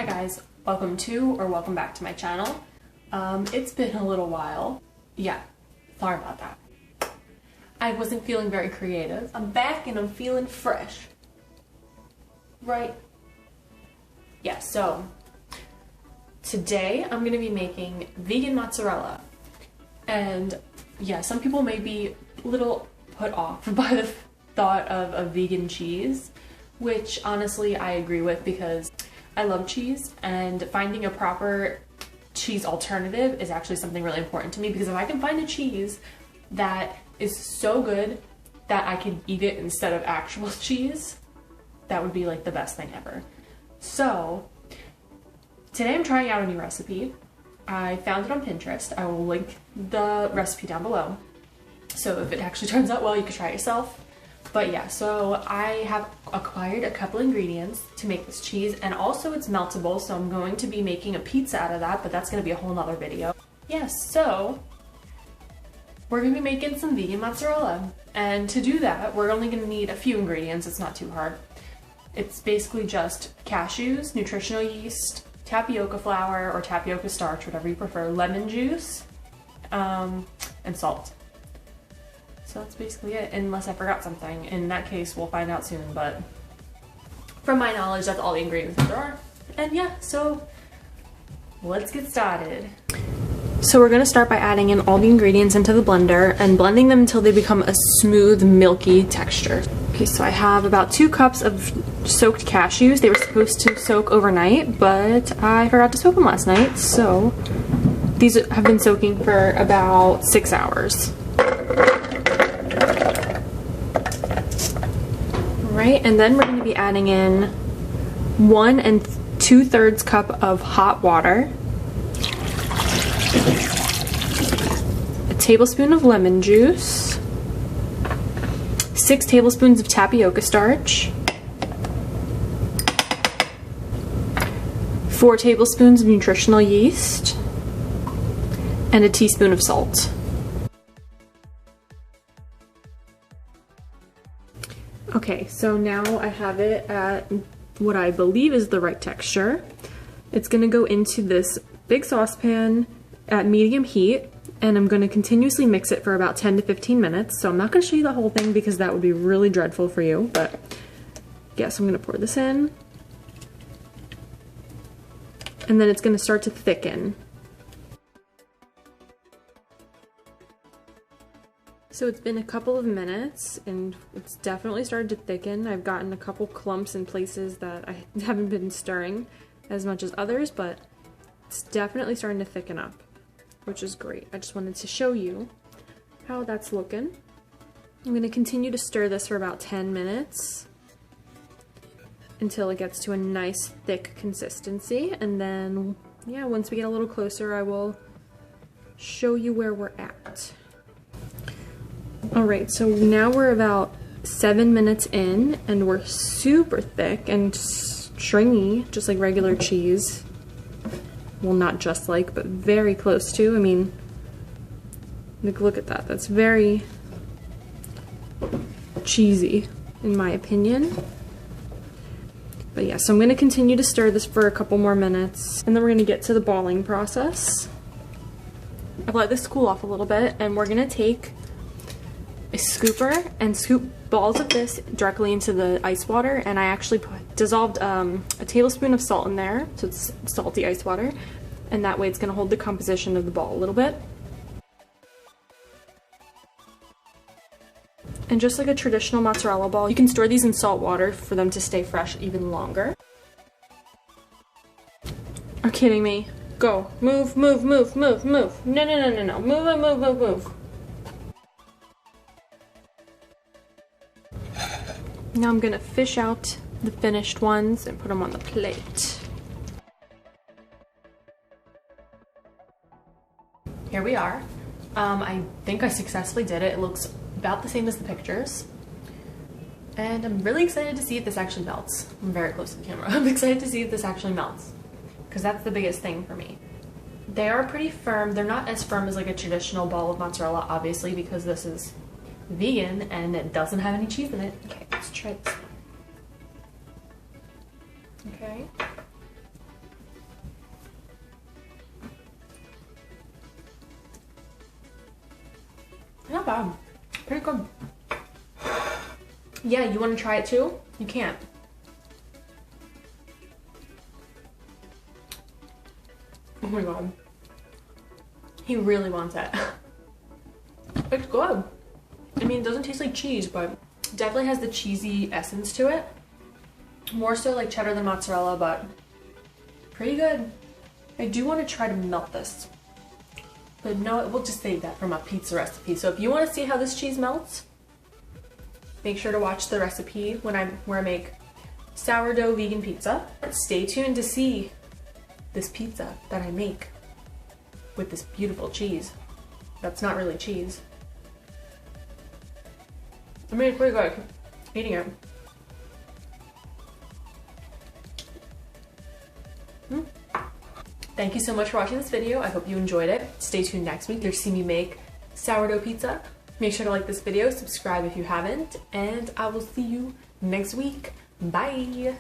Hi guys, welcome to or welcome back to my channel. It's been a little while. Yeah, sorry about that. I wasn't feeling very creative. I'm back and I'm feeling fresh. Right? Yeah, so today I'm gonna be making vegan mozzarella. And yeah, some people may be a little put off by the thought of a vegan cheese, which honestly I agree with because I love cheese, and finding a proper cheese alternative is actually something really important to me, because if I can find a cheese that is so good that I can eat it instead of actual cheese, that would be like the best thing ever. So today I'm trying out a new recipe. I found it on Pinterest. I will link the recipe down below. So if it actually turns out well, you can try it yourself. But yeah, so I have acquired a couple ingredients to make this cheese, and also it's meltable, so I'm going to be making a pizza out of that, but that's going to be a whole nother video. Yeah, so we're going to be making some vegan mozzarella, and to do that, we're only going to need a few ingredients. It's not too hard. It's basically just cashews, nutritional yeast, tapioca flour or tapioca starch, whatever you prefer, lemon juice, and salt. So that's basically it, unless I forgot something. In that case, we'll find out soon, but from my knowledge, that's all the ingredients that there are. And yeah, so let's get started. So we're gonna start by adding in all the ingredients into the blender and blending them until they become a smooth, milky texture. Okay, so I have about 2 cups of soaked cashews. They were supposed to soak overnight, but I forgot to soak them last night, so these have been soaking for about 6 hours. Right, and then we're going to be adding in 1 2/3 cup of hot water, a tablespoon of lemon juice, 6 tablespoons of tapioca starch, 4 tablespoons of nutritional yeast, and a teaspoon of salt. Okay, so now I have it at what I believe is the right texture. It's gonna go into this big saucepan at medium heat, and I'm gonna continuously mix it for about 10 to 15 minutes. So I'm not gonna show you the whole thing because that would be really dreadful for you, but yes, I'm gonna pour this in. And then it's gonna start to thicken. So it's been a couple of minutes and it's definitely started to thicken. I've gotten a couple clumps in places that I haven't been stirring as much as others, but it's definitely starting to thicken up, which is great. I just wanted to show you how that's looking. I'm going to continue to stir this for about 10 minutes until it gets to a nice thick consistency, and then yeah, once we get a little closer, I will show you where we're at. Alright, so now we're about 7 minutes in, and we're super thick and stringy, just like regular cheese. Well, not just like, but very close to. I mean, look at that. That's very cheesy, in my opinion. But yeah, so I'm going to continue to stir this for a couple more minutes, and then we're going to get to the balling process. I've let this cool off a little bit, and we're going to take a scooper and scoop balls of this directly into the ice water, and I actually dissolved a tablespoon of salt in there, so it's salty ice water, and that way it's going to hold the composition of the ball a little bit. And just like a traditional mozzarella ball, you can store these in salt water for them to stay fresh even longer. Are you kidding me? Go. Move, move, move, move, move. No, no, no, no, no. Move, move, move, move. Now I'm gonna fish out the finished ones and put them on the plate. Here we are. I think I successfully did it. It looks about the same as the pictures. And I'm really excited to see if this actually melts. I'm very close to the camera. I'm excited to see if this actually melts, because that's the biggest thing for me. They are pretty firm. They're not as firm as like a traditional ball of mozzarella, obviously, because this is vegan and it doesn't have any cheese in it. Okay, let's try this one. Okay. bad. Pretty good. Yeah, you want to try it too? You can't. Oh my god. He really wants it. It's good. I mean, it doesn't taste like cheese, but definitely has the cheesy essence to it. More so like cheddar than mozzarella, but pretty good. I do want to try to melt this. But no, we'll just save that for my pizza recipe. So if you want to see how this cheese melts, make sure to watch the recipe where I make sourdough vegan pizza. Stay tuned to see this pizza that I make with this beautiful cheese. That's not really cheese. I mean, it's pretty good. Eating it. Thank you so much for watching this video. I hope you enjoyed it. Stay tuned next week to see me make sourdough pizza. Make sure to like this video, subscribe if you haven't, and I will see you next week. Bye!